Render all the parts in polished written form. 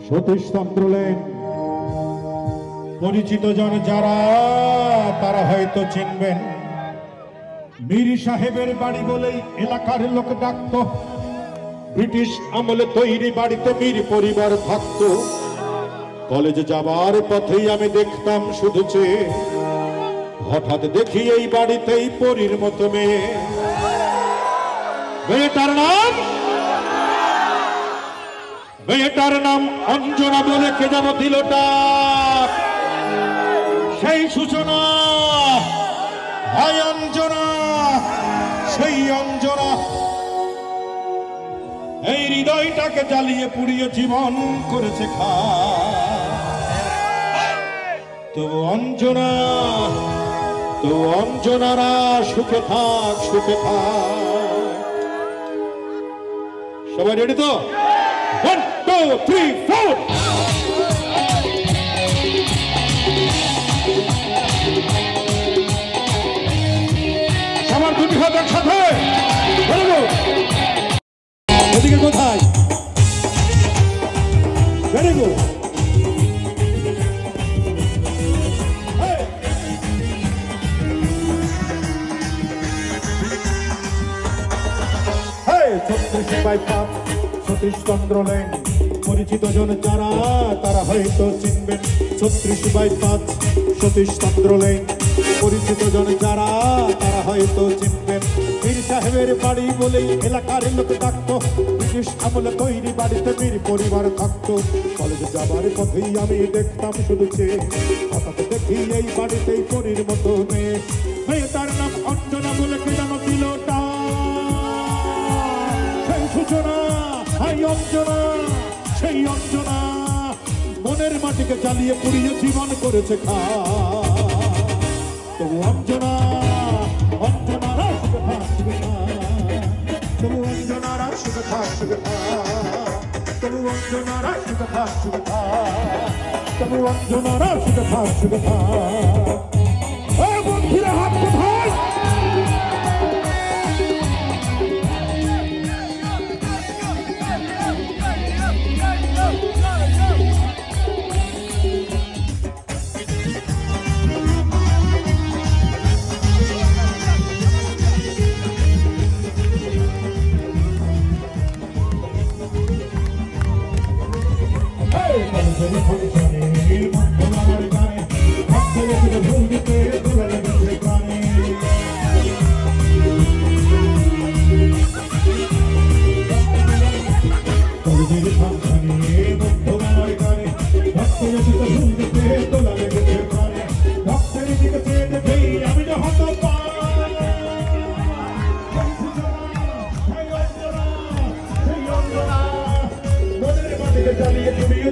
Satish Chandra lane পরিচিত জন যারা তারা হয়তো চিনবেন। মীর সাহেবের বাড়ি বলেই এলাকার লোক ডাকতো। ব্রিটিশ আমলে তৈরি বাড়িতে মীর পরিবার থাকতো। কলেজে যাবার পথেই আমি দেখতাম শুধু চেয়ে, হঠাৎ দেখি এই বাড়িতেই পরীর মতো মেয়ে। মেয়েটার নাম অঞ্জনা বলে কে যেন দিল ডাক। সেই সূচনা, হায় অঞ্জনা, সেই অঞ্জনা এই হৃদয়টাকে জ্বালিয়ে পুড়িয়ে জীবন করেছে খা। তো অঞ্জনা, তো অঞ্জনারা সুখে থাক, সুখে থাক। সবাই রেডি তো? 1 2 3 4। সবার দুটি হাত একসাথে। এদিকে কোথায়? Very good. Satish Chandra lane পরিচিত জন যারা তারা হয়তো চিনবেন। 36/5 সতীশ চন্দ্র লেন পরিচিত জন যারা তারা হয়তো চিনবেন। মীর সাহেবের বাড়ি বলেই এলাকার লোক ডাকতো। ব্রিটিশ আমলে তৈরি বাড়িতে মীর পরিবার থাকতো। কলেজে যাবার পথেই আমি দেখতাম শুধু চেয়ে, হঠাৎ দেখি এই বাড়িতেই পরীর মতো মেয়ে। মেয়েটার নাম অঞ্জনা বলে কে যেন দিল সেই সূচনা, হাই অঞ্জনা, সেই অঞ্জনা মনের মাটিকে জ্বালিয়ে পুড়িয়ে জীবন করেছে খা। তবু অঞ্জনা, অঞ্জনারা সুখে থাক, সুখে থাক। তবু অঞ্জনারা সুখে থাক, সুখে থাক। তবু অঞ্জনারা সুখে থাক, সুখে থাক। তবু অঞ্জনারা সুখে থাক, সুখে থাক। বন্ধুরা হাত কোথায়?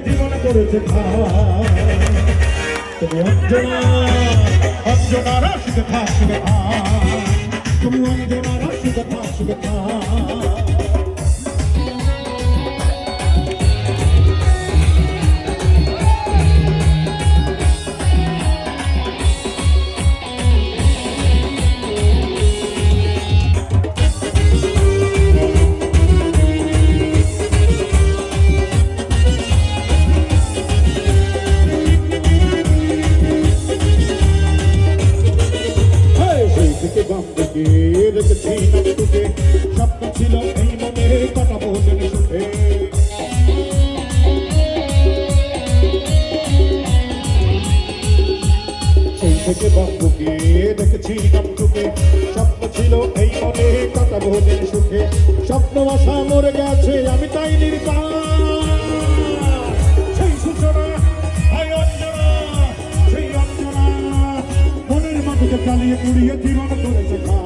জীবন করেছে খা। তুমি অঞ্জনা, অঞ্জনারা সুখে থাক, সুখে থাক। তুমি অঞ্জনারা সুখে থাক, সুখে থাক। স্বপ্ন ছিল এই মনে কাটাবো জেনে সুখে। সেই থেকে বন্ধুকে দেখেছি নাম চুকে। স্বপ্ন ছিল এই মনে কাটাবো জেনে সুখে। স্বপ্ন আশা মরে গেছে আমি তাই নির্বাণ। সেই সূচনা, হাই অঞ্জনা, সেই অঞ্জনা মনের মাটিকে জ্বালিয়ে পুড়িয়ে জীবন করেছে খা।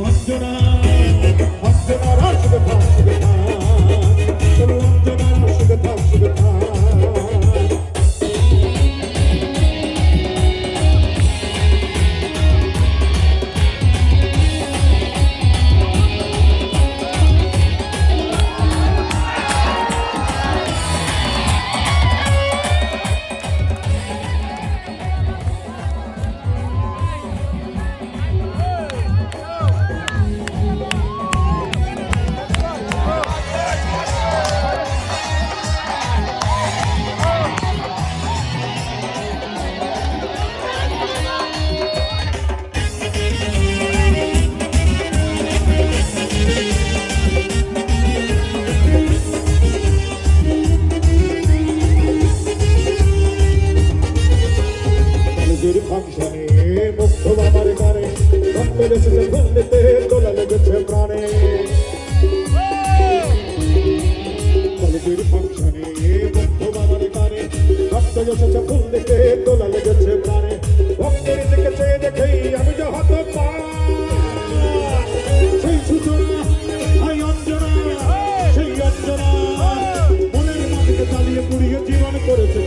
অঞ্জনা, অঞ্জনারা সুখে থাক, সুখে থাক। অঞ্জনারা সুখে থাক, সুখে থাক। দিতে দোলা লেগেছে প্রাণে কলেজের ফাংশনে বন্ধু বাবার গানে রক্ত এসেছে ফুল দিতে দোলা লেগেছে প্রাণে ভক্তের দিকে চেয়ে দেখেই আমি যে হত সেই সূচনা এই অঞ্জনা সেই অঞ্জনা মনের মাটিকে চালিয়ে পুড়িয়ে জীবন করেছে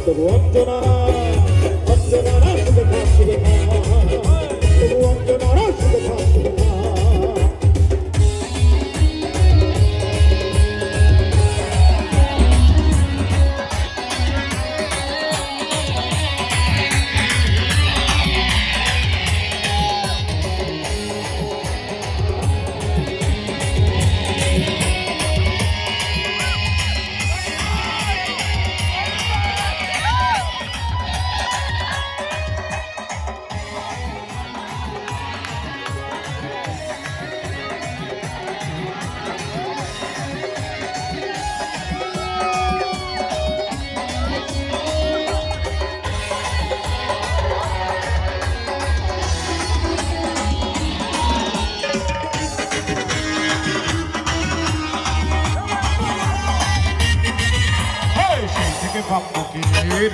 তবু অঞ্জনা অঞ্জনা শুধু ভাব শুধু তবু অঞ্জনা শুধু ভাব শুধু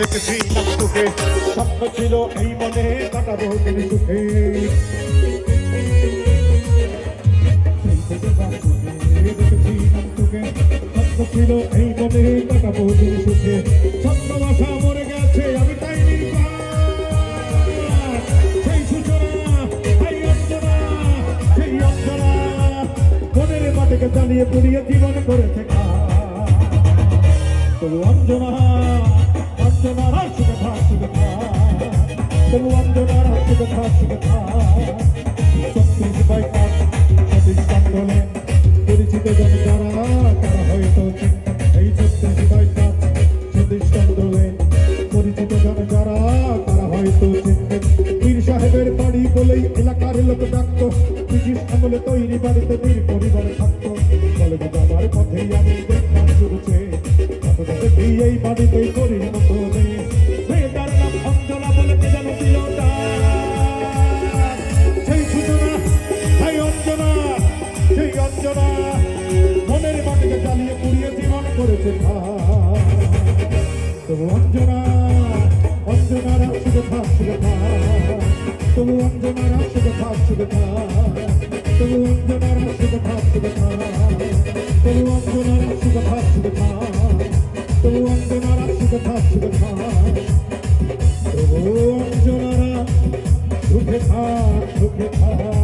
দেখেছি তোকে স্বপ্ন ছিল এই মনে কাটাবো দিন সুখে দেখেছি তোকে স্বপ্ন ছিল এই মনে কাটাবো দিন সুখে স্বপ্ন বাসা মরে গেছে আমি তাই সেই সূচনা এই অঞ্জনা সেই অঞ্জনা মনের মাটিকে জ্বালিয়ে পুড়িয়ে জীবন করেছে তবু অঞ্জনা অঞ্জনার শুধু ভাব শুধু তবু অঞ্জনার শুধু ভাব শুধু 36 বাই 5 সতীশ চন্দ্রলে পরিচিত জন যারা তারা হয়তো এই 36 বাই 5 সতীশ চন্দ্রলে পরিচিত জন যারা তারা হয়তো চিনবেন পীর সাহেবের বাড়ি বলেই এলাকার লোক ডাকত ব্রিটিশ আমলে তৈরি বাড়িতে বীর পরিবার থাকতো কলেজে যাবার পথেই আমি দেখলাম শুরুছে এই বাড়িতেই করি মতো মেয়েটার নাম অঞ্জনা বলে কে যেন ছিল সেই সূচনা সেই অঞ্জনা সেই অঞ্জনা মনের মাটিকে জ্বালিয়ে পুড়িয়ে জীবন করেছে তবু অঞ্জনা অঞ্জনার শুধু ভাব শুধু তবু অঞ্জনার শুধু ভাব শুধু তবু অঞ্জনার শুধু ভাব শুধু তবু অঞ্জনার শুধু ভাব শুধু তবু অঞ্জনারা শুধু থাক শুধু থাক তবু অঞ্জনারা সুখে থাক সুখে থাক